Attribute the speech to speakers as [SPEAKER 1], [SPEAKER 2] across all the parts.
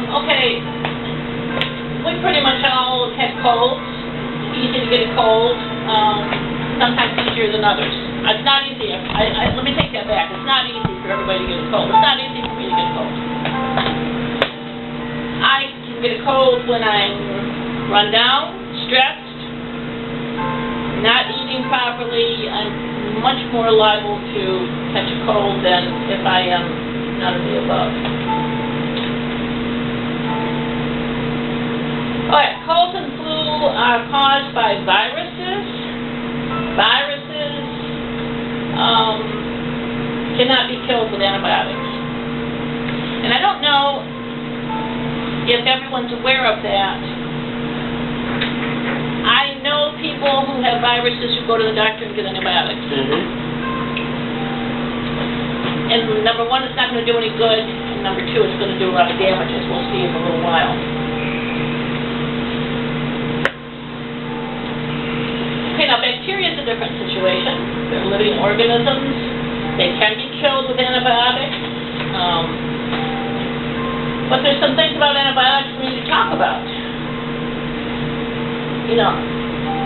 [SPEAKER 1] Okay, we pretty much all have colds. It's easy to get a cold, sometimes easier than others. It's not easy. Let me take that back. It's not easy for everybody to get a cold. It's not easy for me to get a cold. I can get a cold when I'm run down, stressed, not eating properly. I'm much more liable to catch a cold than if I am none of the above. Alright, colds and flu are caused by viruses. Viruses cannot be killed with antibiotics. And I don't know if everyone's aware of that. I know people who have viruses who go to the doctor and get antibiotics. And number one, it's not going to do any good. And number two, it's going to do a lot of damage, as we'll see in a little while. Okay, now bacteria is a different situation. They're living organisms. They can be killed with antibiotics. But there's some things about antibiotics we need to talk about. You know,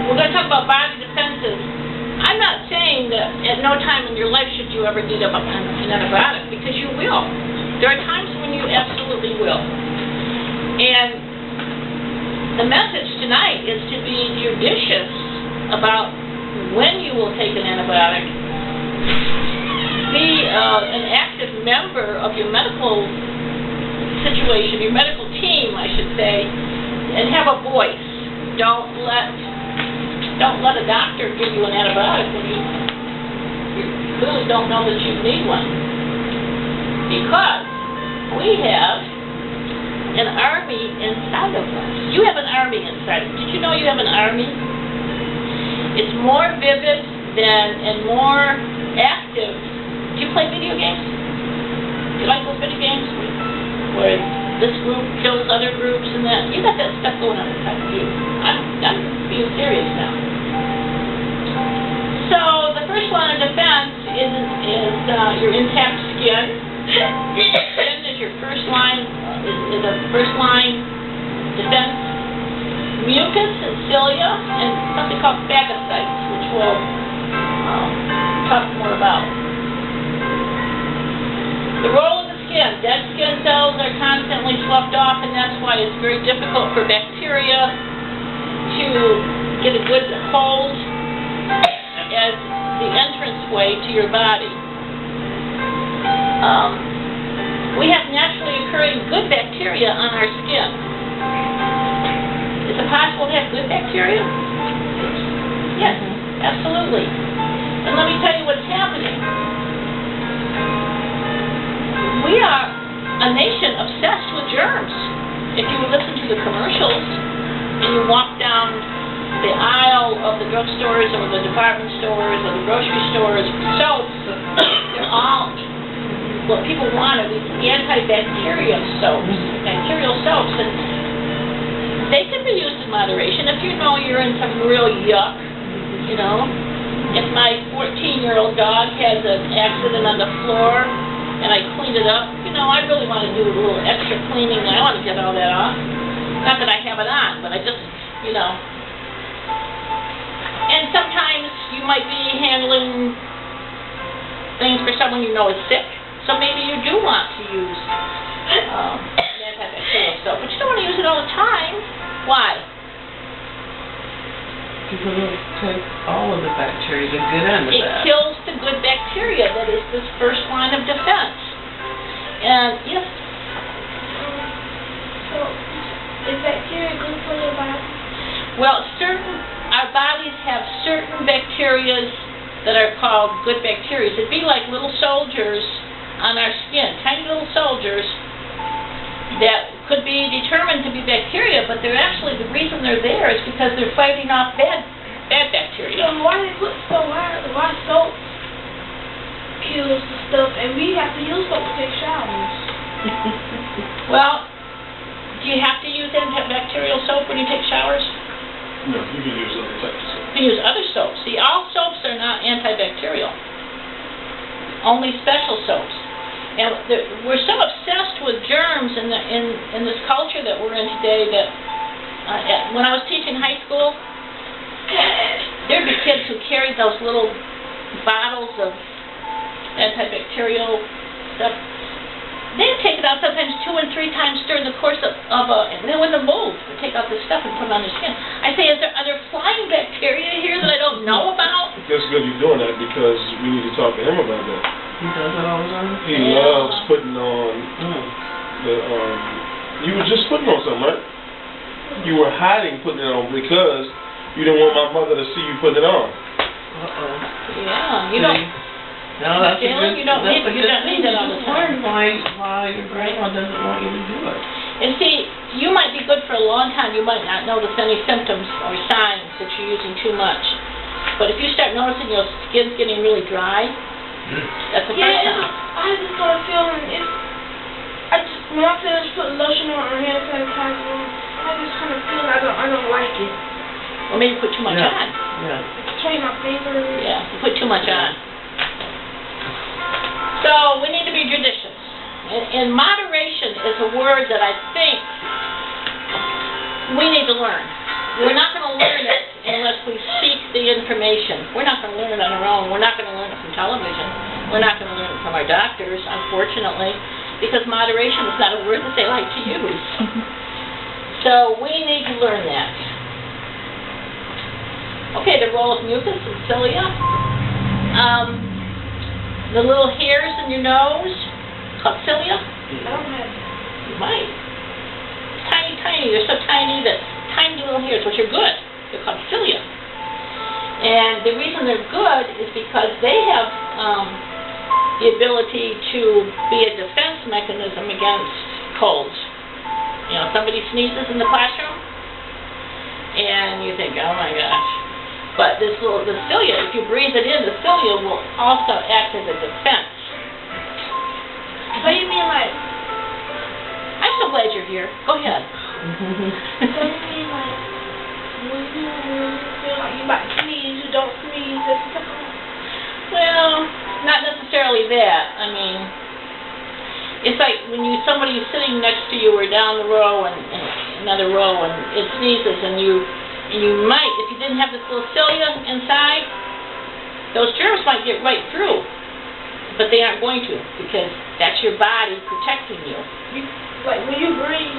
[SPEAKER 1] we're going to talk about body defenses. I'm not saying that at no time in your life should you ever need an antibiotic, because you will. There are times when you absolutely will. And the message tonight is to be judicious about when you will take an antibiotic. Be an active member of your medical situation, your medical team, I should say, and have a voice. Don't let a doctor give you an antibiotic when you clearly don't know that you need one. Because we have an army inside of us. You have an army inside of you. Did you know you have an army? It's more vivid and more active. Do you play video games? Do you like those video games where this group kills other groups and that? You got that stuff going on inside of you. I'm being serious now. So the first line of defense is your intact skin. Skin is your first line, is a first line defense. Mucus and cilia, and something called phagocytes, which we'll talk more about. The role of the skin. Dead skin cells are constantly sloughed off, and that's why it's very difficult for bacteria to get a good hold as the entranceway to your body. We have naturally occurring good bacteria on our skin. Is it possible to have good bacteria? Yes, absolutely. And let me tell you what's happening. We are a nation obsessed with germs. If you listen to the commercials and you walk down the aisle of the drugstores or the department stores or the grocery stores, soaps, they're all what people want are these antibacterial soaps, bacterial soaps, and they can be used in moderation if you know you're in some real yuck, you know. If my 14-year-old dog has an accident on the floor and I clean it up, you know, I really want to do a little extra cleaning. I want to get all that off. Not that I have it on, but I just, you know. And sometimes you might be handling things for someone you know is sick, so maybe you do want to use antibacterial soap, but you don't want to use it all the time. Why?
[SPEAKER 2] Because it'll take all of the bacteria, the good and the bad.
[SPEAKER 1] It kills the good bacteria. That is this first line of defense. And yes.
[SPEAKER 3] So, is bacteria good for your body?
[SPEAKER 1] Well, our bodies have certain bacteria that are called good bacteria. It'd be like little soldiers on our skin, tiny little soldiers that could be determined to be bacteria, but they're actually, the reason they're there is because they're fighting off bad bacteria.
[SPEAKER 3] So why soap kills the stuff and we have to use soap to take showers?
[SPEAKER 1] Well, do you have to use antibacterial soap when you take showers?
[SPEAKER 4] No, you can use other types of soap.
[SPEAKER 1] You can use other soaps. See, all soaps are not antibacterial. Only special soaps. And we're so obsessed with germs in this culture that we're in today that when I was teaching high school, there'd be kids who carried those little bottles of antibacterial stuff. They'd take it out sometimes 2 and 3 times during the course of and they wouldn't move. They'd take out this stuff and put it on their skin. I say, are there flying bacteria here that I don't know about?
[SPEAKER 4] That's good you're doing that because we need to talk to him about that.
[SPEAKER 2] He does it all the time?
[SPEAKER 4] He loves putting on the, you were just putting on something, right? You were hiding putting it on because you didn't want my mother to see you putting it on.
[SPEAKER 2] Uh-oh.
[SPEAKER 1] Yeah, you don't.
[SPEAKER 2] No, that's a good,
[SPEAKER 1] you don't need that all the time.
[SPEAKER 2] Why your grandma doesn't want you to do it.
[SPEAKER 1] And see, you might be good for a long time. You might not notice any symptoms or signs that you're using too much. But if you start noticing your skin's getting really dry, that's the first time.
[SPEAKER 3] I just start feeling when I finish putting lotion on or hand sanitizer on, I just kind of feel I don't like it.
[SPEAKER 1] Or maybe put too much on.
[SPEAKER 2] Yeah.
[SPEAKER 3] Between my fingers.
[SPEAKER 1] Yeah, you put too much on. So we need to be judicious. And moderation is a word that I think we need to learn. We're not going to learn it unless we seek the information. We're not going to learn it on our own. We're not going to learn it from television. We're not going to learn it from our doctors, unfortunately, because moderation is not a word that they like to use. So we need to learn that. Okay, the role of mucus and cilia. The little hairs in your nose, called cilia.
[SPEAKER 3] I don't have it.
[SPEAKER 1] You might. Tiny, tiny. They're so tiny that tiny little hairs, which are good. They're called cilia. And the reason they're good is because they have the ability to be a defense mechanism against colds. You know, somebody sneezes in the classroom, and you think, oh my gosh. But the cilia, if you breathe it in, the cilia will also act as a defense.
[SPEAKER 3] What do you mean, like?
[SPEAKER 1] I'm so glad you're here. Go ahead.
[SPEAKER 3] What do you mean, like, when you feel like you might sneeze, you don't sneeze, that's something?
[SPEAKER 1] Well, not necessarily that. I mean, it's like when somebody's sitting next to you or down the row and another row and it sneezes and you might, if you didn't have this little cilia inside, those germs might get right through. But they aren't going to, because that's your body protecting you.
[SPEAKER 3] Like when you breathe,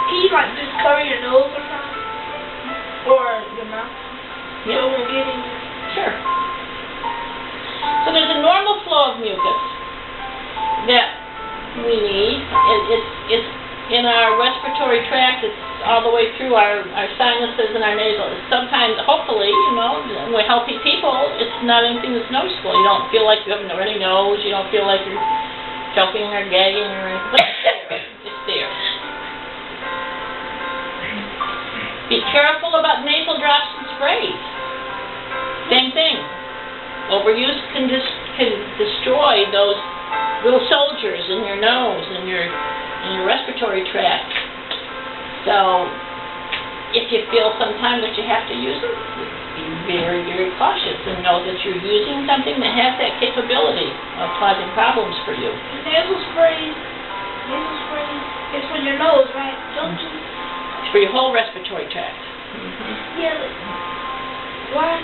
[SPEAKER 3] can you like just cover your nose or something? Or your mouth?
[SPEAKER 1] Yeah.
[SPEAKER 3] So it won't get in.
[SPEAKER 1] Sure. So there's a normal flow of mucus that we need. It's in our respiratory tract. It's all the way through our sinuses and our nasal. Sometimes, hopefully, we're healthy people, it's not anything that's noticeable. You don't feel like you have a runny nose. You don't feel like you're choking or gagging or anything. But it's there. Be careful about nasal drops and sprays. Same thing. Overuse can destroy those little soldiers in your nose and your respiratory tract. So, if you feel sometime that you have to use them, be very, very cautious and know that you're using something that has that capability of causing problems for you.
[SPEAKER 3] Nasal spray is for your nose, right? Don't you?
[SPEAKER 1] It's for your whole respiratory tract. Mm-hmm.
[SPEAKER 3] Yeah, but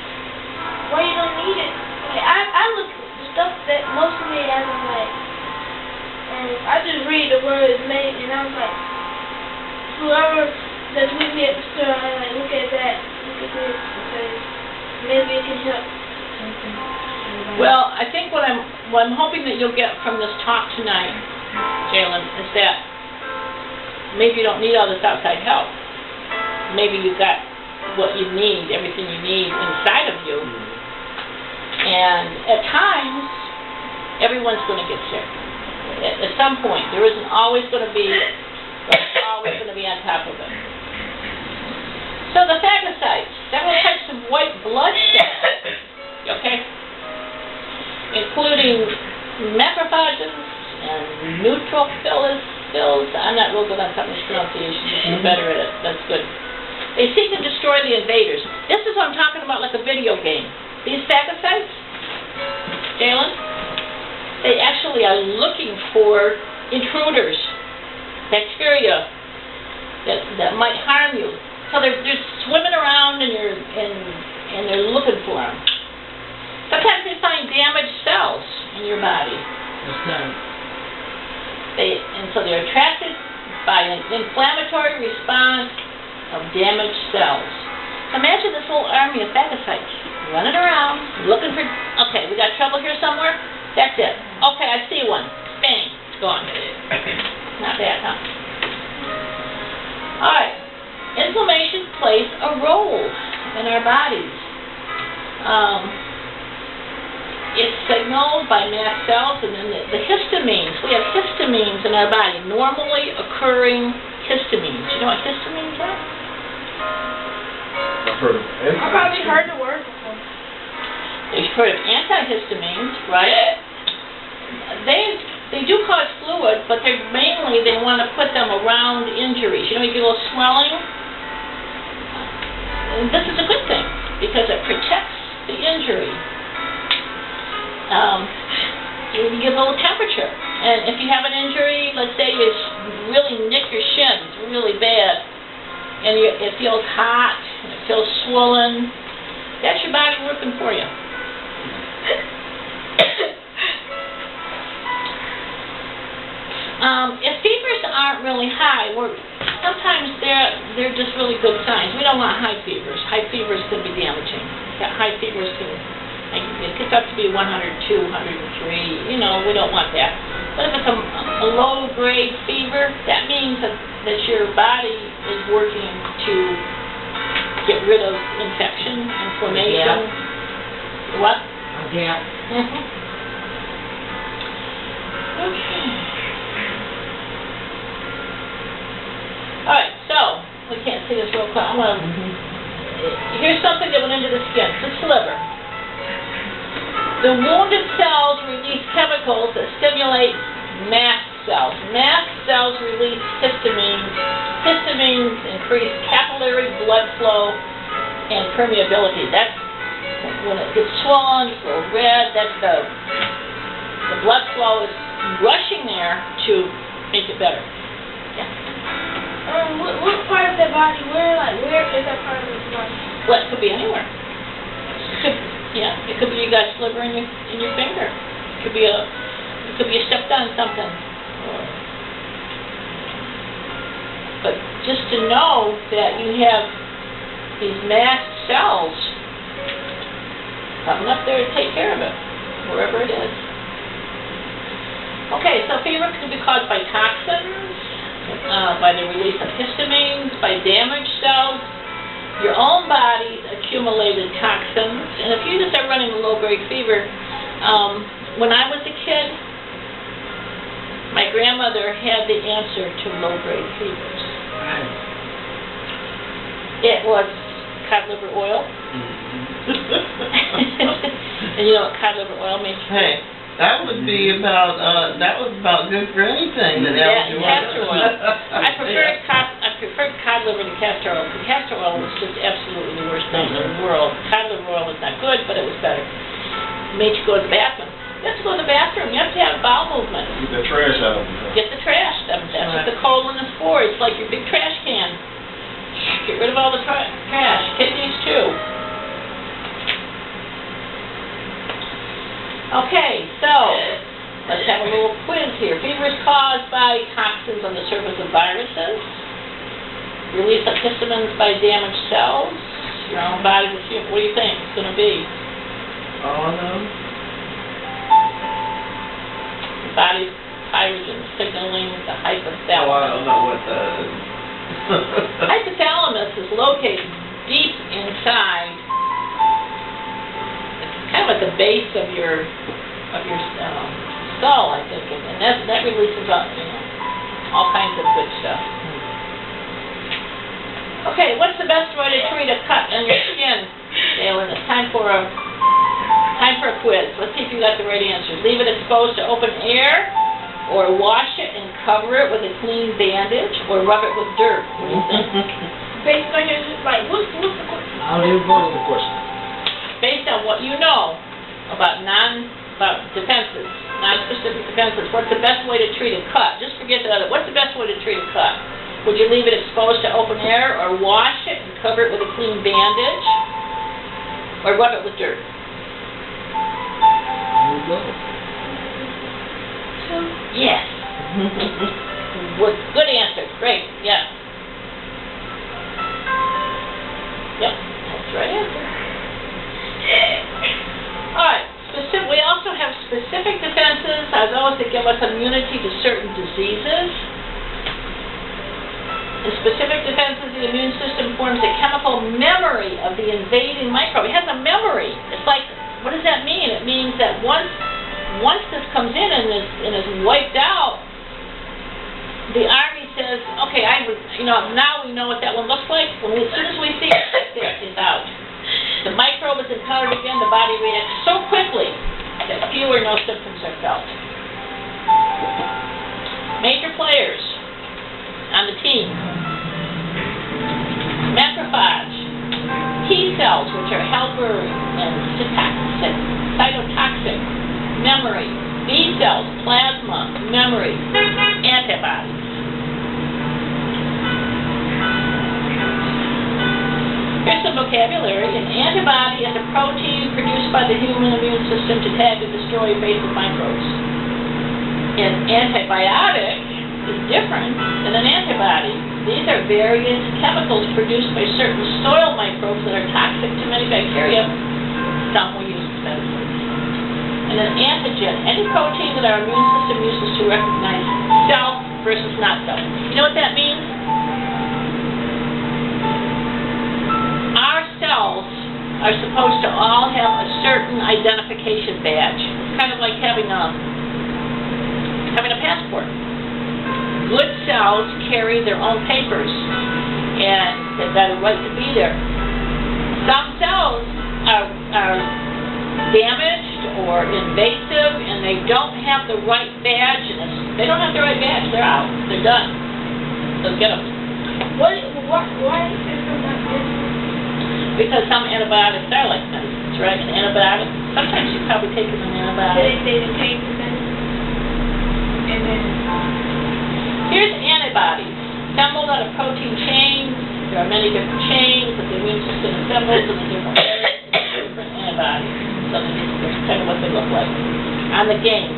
[SPEAKER 3] why you don't need it? Like, I look at the stuff that most of it has, I'm like, I just read the word it's made, and I was like, whoever that's with me at the store, I like, look at that, look at this, because maybe it can help.
[SPEAKER 1] Well, I think what I'm hoping that you'll get from this talk tonight, Jalen, is that maybe you don't need all this outside help. Maybe you've got what you need, everything you need inside of you. And at times, everyone's going to get sick. At some point, there isn't always going to be on top of it. So the phagocytes, several types of white blood cells, okay, including macrophages and neutrophils. I'm not real good on some of these pronunciations. You're better at it. That's good. They seek to destroy the invaders. This is what I'm talking about, like a video game. These phagocytes, Jalen, They actually are looking for intruders, bacteria that might harm you. So they're swimming around and they're looking for them. Sometimes they find damaged cells in your body. And so they're attracted by an inflammatory response of damaged cells. So imagine this whole army of phagocytes running around, looking for, okay, we got trouble here somewhere? That's it. Okay, I see one. Bang, it's gone. Not bad, huh? All right. Inflammation plays a role in our bodies. It's signaled by mast cells and then the histamines. We have histamines in our body, normally occurring histamines. You know what histamines are?
[SPEAKER 4] I've heard of it.
[SPEAKER 3] I've probably heard the word before.
[SPEAKER 1] You've heard of antihistamines, right? They do cause fluid, but they want to put them around injuries. You know, you get a little swelling. And this is a good thing because it protects the injury. You give a little temperature. And if you have an injury, let's say you really nick your shins really bad, and it feels hot, and it feels swollen, that's your body working for you. If fevers aren't really high, sometimes they're just really good signs. We don't want high fevers. High fevers can be damaging. High fevers can, it gets up to be 102, 103. You know, we don't want that. But if it's a low-grade fever, that means that your body is working to get rid of infection, inflammation.
[SPEAKER 2] Yeah.
[SPEAKER 1] What?
[SPEAKER 2] Yeah.
[SPEAKER 1] Okay. All right, so we can't see this real quick. Here's something that went into the skin, the sliver. The wounded cells release chemicals that stimulate mast cells. Mast cells release histamines. Histamines increase capillary blood flow and permeability. That's when it gets swollen, it's a little red. That's the blood flow is rushing there to make it better. Yeah.
[SPEAKER 3] What part of the body? Where is that part of the body?
[SPEAKER 1] Well, it could be anywhere. It could be you got a sliver in your finger. It could be you stepped on something. But just to know that you have these mast cells coming up there to take care of it, wherever it is. Okay, so fever can be caused by toxins, by the release of histamines, by damaged cells, your own body's accumulated toxins. And if you just are running a low-grade fever, when I was a kid, my grandmother had the answer to low-grade fevers. It was cod liver oil. And you know what cod liver oil makes?
[SPEAKER 2] Hey, that would be about, that was about good for anything that
[SPEAKER 1] Yeah,
[SPEAKER 2] else you
[SPEAKER 1] castor oil. I preferred
[SPEAKER 2] Yeah.
[SPEAKER 1] cod liver to castor oil, because castor oil was just absolutely the worst thing in the world. Cod liver oil was not good, but it was better. It made you go to the bathroom. You have to go to the bathroom. You have to have bowel movement.
[SPEAKER 4] Get the trash out of them.
[SPEAKER 1] Get the trash. That's what the colon is for. It's like your big trash can. Get rid of all the trash. Kidneys too. Okay, so let's have a little quiz here. Fever is caused by toxins on the surface of viruses. Release of histamines by damaged cells. Your own body. What do you think it's going to be?
[SPEAKER 2] All of them?
[SPEAKER 1] The body's pyrogen signaling the hypothalamus.
[SPEAKER 2] Oh, I don't know what that is.
[SPEAKER 1] Hypothalamus is located deep inside. It's kind of at the base of your skull, I think, and that releases all kinds of good stuff. Okay, what's the best way to treat a cut on your skin, Galen? It's time for a quiz. Let's see if you got the right answers. Leave it exposed to open air, or wash it and cover it with a clean bandage, or rub it with dirt. What do you think?
[SPEAKER 3] Based on your, like, what's the question?
[SPEAKER 2] How do you
[SPEAKER 4] What's the
[SPEAKER 2] vote?
[SPEAKER 4] question?
[SPEAKER 1] Based on what you know about defenses. non-specific defenses. What's the best way to treat a cut? Just forget the other. What's the best way to treat a cut? Would you leave it exposed to open air, or wash it and cover it with a clean bandage, or rub it with dirt? Yes. Good answer. Great. Yeah. Yep. That's the right answer. All right. We also have specific defenses, are those that give us immunity to certain diseases. In specific defenses, the immune system forms a chemical memory of the invading microbe. It has a memory. It's like, what does that mean? It means that once this comes in and is wiped out, the army says, okay, now we know what that one looks like. As soon as we see it, it's out. The microbe is encountered again, the body reacts so quickly that few or no symptoms are felt. Major players on the team: macrophage, T cells, which are helper and cytotoxic, memory, B cells, plasma, memory, antibodies. Here's some vocabulary. An antibody is a protein produced by the human immune system to tag and destroy invasive microbes. An antibiotic is different than an antibody. These are various chemicals produced by certain soil microbes that are toxic to many bacteria. Some we use as medicines. And an antigen, any protein that our immune system uses to recognize self versus not self. You know what that means? Our cells are supposed to all have a certain identification badge. It's kind of like having a passport. Good cells carry their own papers, and they've got a right to be there. Some cells are damaged or invasive, and they don't have the right badge. And if they don't have the right badge, they're out. They're done. So get them.
[SPEAKER 3] Why is there so much difference?
[SPEAKER 1] Because some antibiotics are like medicines, right? An antibiotic, sometimes you've probably taken an antibiotic.
[SPEAKER 3] So they take the medicine, and then...
[SPEAKER 1] Here's antibodies. Assembled out of protein chains. There are many different chains that the immune system assembles in the different areas, different antibodies. So that's kind of what they look like. On the game,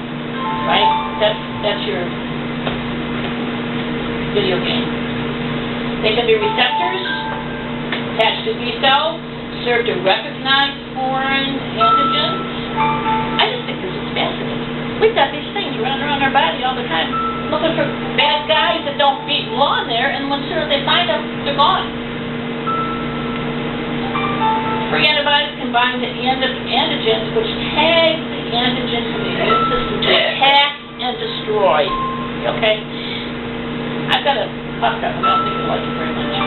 [SPEAKER 1] right? That's your video game. They can be receptors attached to B cells, serve to recognize foreign antigens. I just think this is fascinating. We've got these things running around our body all the time, looking for bad guys that don't belong there, and when soon as they find them, they're gone. Free antibodies combine to antigens, which tag the antigen from the immune system to attack and destroy. Okay? I've got a cough drop, but I don't think you like it very much.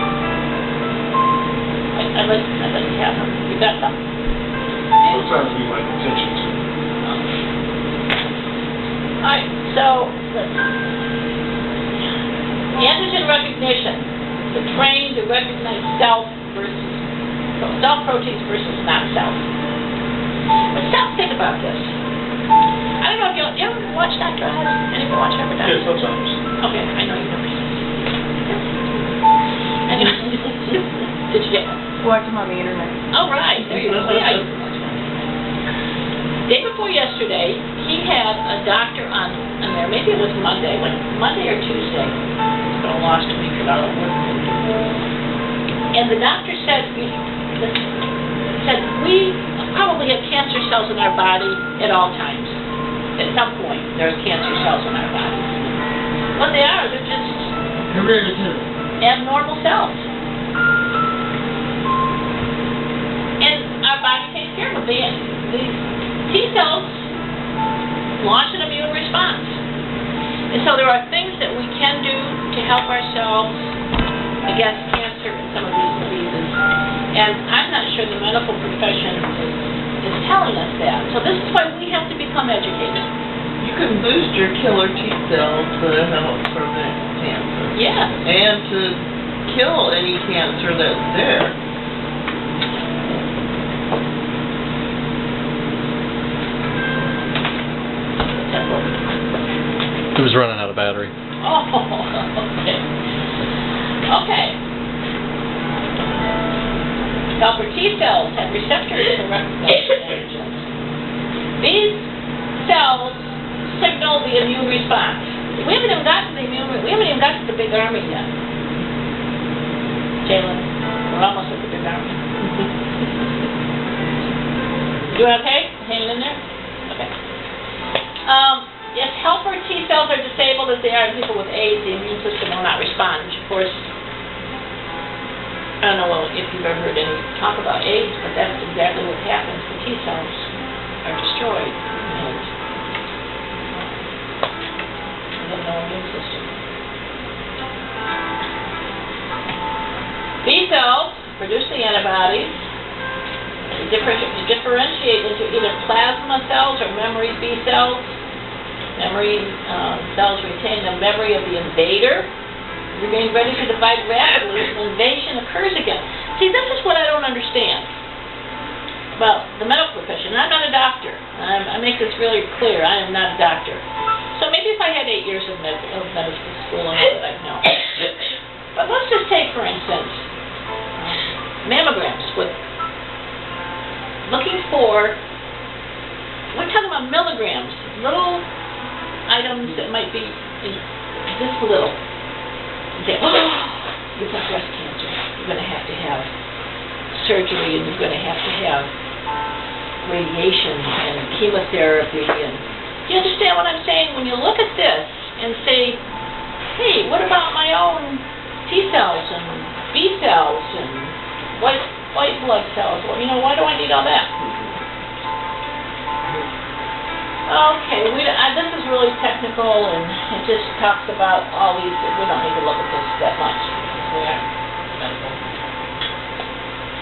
[SPEAKER 1] I'd like to have them. You got some?
[SPEAKER 4] Sometimes we like attention too.
[SPEAKER 1] Alright, so let's see. The antigen recognition, the train to recognize self proteins versus not self. But think about this. I don't know if you ever watch Dr. Oz? Anyone watch Dr. Oz?
[SPEAKER 4] Yeah, sometimes.
[SPEAKER 1] Okay, I know you never. Did you get one?
[SPEAKER 2] Watch them on the internet.
[SPEAKER 1] Oh, right. There you go. Yeah, you can watch that. Day before yesterday, he had a doctor on there. Maybe it was Monday or Tuesday. It's been a lost week for all of work. And the doctor said we probably have cancer cells in our body at all times. At some point, there are cancer cells in our body. What they are, they're just
[SPEAKER 2] Hereditary.
[SPEAKER 1] abnormal cells. And our body takes care of them. These T cells launch an immune response. And so there are things that we can do to help ourselves against cancer and some of these diseases. And I'm not sure the medical profession is telling us that. So this is why we have to become educated.
[SPEAKER 2] You can boost your killer T cells to help prevent cancer.
[SPEAKER 1] Yeah.
[SPEAKER 2] And to kill any cancer that's there.
[SPEAKER 5] It was running out of battery.
[SPEAKER 1] Oh, okay. Okay. Helper T cells have receptors for recognizing antigens. These cells signal the immune response. We haven't even got to the big army yet. Jalen, we're almost at the big army. You okay? Hanging in there? Okay. If helper T cells are disabled as they are in people with AIDS, the immune system will not respond. Of course, I don't know if you've ever heard any talk about AIDS, but that's exactly what happens. The T cells are destroyed. And they have no immune system. B cells produce the antibodies. Differentiate into either plasma cells or memory B cells. Memory cells retain the memory of the invader, remain ready to divide rapidly if an invasion occurs again. See, this is what I don't understand about the medical profession. I'm not a doctor. I make this really clear. I am not a doctor. So maybe if I had 8 years of medical school, I know that I'd know. But let's just take, for instance, mammograms with looking for, we're talking about milligrams, little items that might be this little. That, you've got breast cancer. You're going to have surgery, and you're going to have radiation and chemotherapy. And do you understand what I'm saying? When you look at this and say, hey, what about my own T cells and B cells and white blood cells? Well, why do I need all that? Okay, this is really technical, and it just talks about all these. We don't need to look at this that much. We are medical.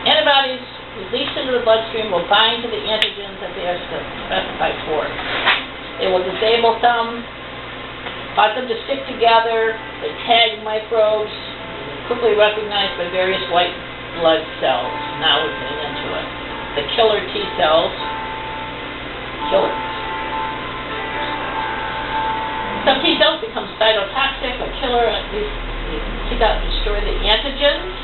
[SPEAKER 1] Antibodies released into the bloodstream will bind to the antigens that they are specified for. They will disable some, cause them to stick together. They tag microbes, quickly recognized by various white blood cells. Now we're getting into it. The killer T cells. Killer. Some T cells become cytotoxic or killer. These seek out and destroy the antigens.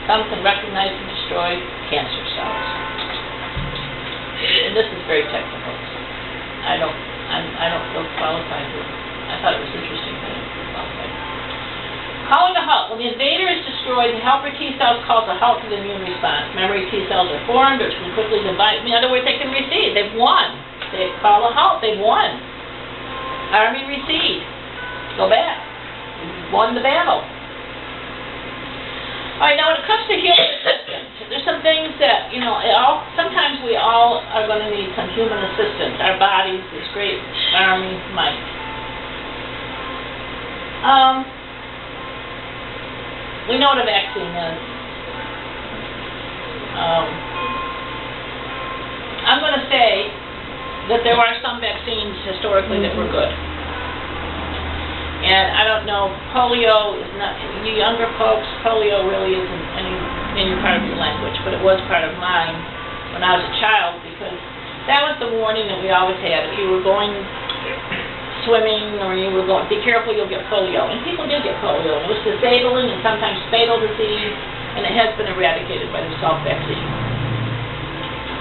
[SPEAKER 1] Some can recognize and destroy cancer cells. And this is very technical. I don't feel qualified to. I thought it was interesting that I feel qualified. Calling a halt. When the invader is destroyed, the helper T cells calls a halt to the immune response. Memory T cells are formed, which can quickly divide. In other words, they can recede. They've won. They call a halt. They've won. Army recede. Go back. You've won the battle. All right, now when it comes to human assistance, there's some things that, sometimes we all are going to need some human assistance. Our bodies, this great army might. We know what a vaccine is. I'm going to say that there are some vaccines historically that were good. And I don't know, polio is not, you younger folks, polio really isn't any part of your language, but it was part of mine when I was a child, because that was the warning that we always had. If you were going swimming or you were going, be careful, you'll get polio. And people did get polio. It was disabling and sometimes fatal disease, and it has been eradicated by the Salk vaccine.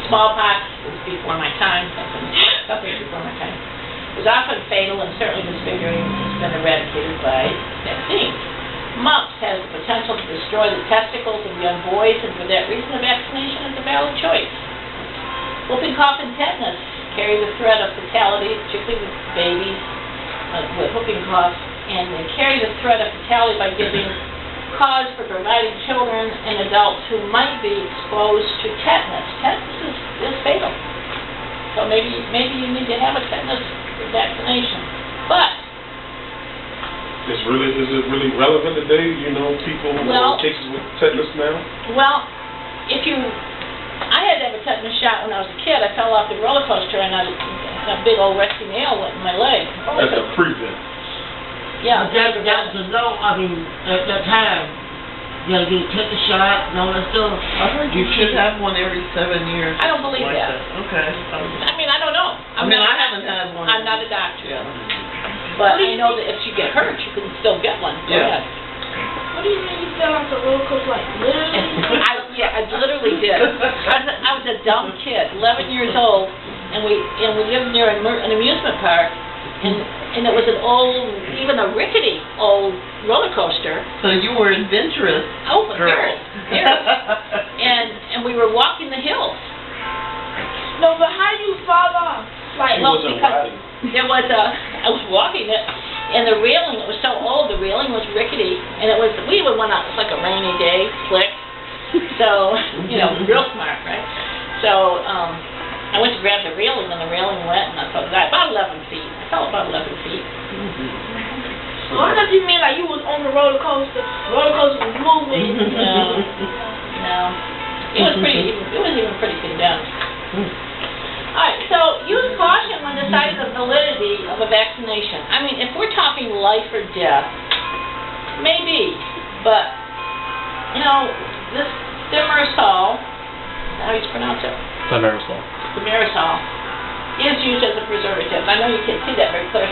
[SPEAKER 1] Smallpox was before my time, something before my time. It was often fatal and certainly disfiguring. It's been eradicated by vaccines. Mumps has the potential to destroy the testicles of young boys, and for that reason, the vaccination is a valid choice. Whooping cough and tetanus carry the threat of fatality, particularly with babies with whooping cough, and they carry the threat of fatality by giving cause for providing children and adults who might be exposed to tetanus. Tetanus is fatal. So maybe you need to have a tetanus vaccination. But
[SPEAKER 4] is it really relevant today? People who have cases with tetanus now? Well,
[SPEAKER 1] I had to have a tetanus shot when I was a kid. I fell off the roller coaster and a big old rusty nail went in my leg.
[SPEAKER 4] That's a prevent.
[SPEAKER 2] But
[SPEAKER 1] Yeah.
[SPEAKER 2] that was at that time, you gotta get a tetanus shot and all that stuff.
[SPEAKER 6] I heard you should have one every 7 years.
[SPEAKER 1] I don't believe that.
[SPEAKER 6] Okay.
[SPEAKER 1] I don't know.
[SPEAKER 6] I haven't had one.
[SPEAKER 1] I'm not a doctor.
[SPEAKER 6] Yeah.
[SPEAKER 1] But I know that if you get hurt, you can still get one. Go
[SPEAKER 6] Yeah.
[SPEAKER 1] ahead.
[SPEAKER 3] What do you mean you fell off the roller coaster, like literally?
[SPEAKER 1] I literally did. I was a dumb kid, 11 years old, and we lived near an amusement park, and it was an old, even a rickety old roller coaster.
[SPEAKER 6] So you were adventurous.
[SPEAKER 1] Oh,
[SPEAKER 6] girl.
[SPEAKER 1] very. And we were walking the hills.
[SPEAKER 3] No, but how do you fall off? Like,
[SPEAKER 4] She wasn't riding.
[SPEAKER 1] There was I was walking it, and the railing, it was so old, the railing was rickety, and we went out, it was like a rainy day, slick, so, real smart, right? So, I went to grab the railing, and the railing went, and I fell about 11 feet. I fell about 11 feet.
[SPEAKER 3] I don't know if you mean like you was on the roller coaster was moving.
[SPEAKER 1] No. It was even pretty condensed. Alright, so use caution when deciding the validity of a vaccination. I mean, if we're talking life or death, maybe, but, this thimerosal, how do you pronounce it? Thimerosal is used as a preservative. I know you can't see that very clearly.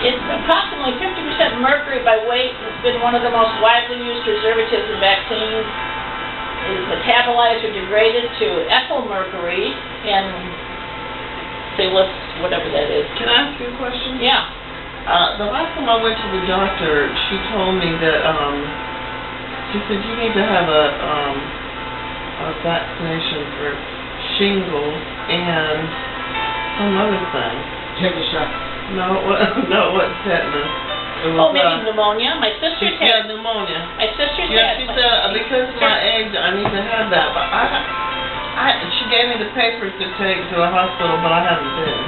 [SPEAKER 1] It's approximately 50% mercury by weight. It's been one of the most widely used preservatives in vaccines. It is metabolized or degraded to ethyl mercury and whatever that is.
[SPEAKER 6] Can I ask you a question?
[SPEAKER 1] Yeah.
[SPEAKER 6] The last time I went to the doctor, she told me that, she said you need to have a vaccination for shingles and some other thing.
[SPEAKER 2] Take a shot.
[SPEAKER 6] No, it wasn't tetanus. It was,
[SPEAKER 1] Maybe pneumonia. My sister's
[SPEAKER 6] yeah,
[SPEAKER 1] had.
[SPEAKER 6] pneumonia.
[SPEAKER 1] My sister's
[SPEAKER 6] Yeah,
[SPEAKER 1] had.
[SPEAKER 6] she said because of my age, I need to have that. But she gave me the papers to take to a hospital, but I haven't been.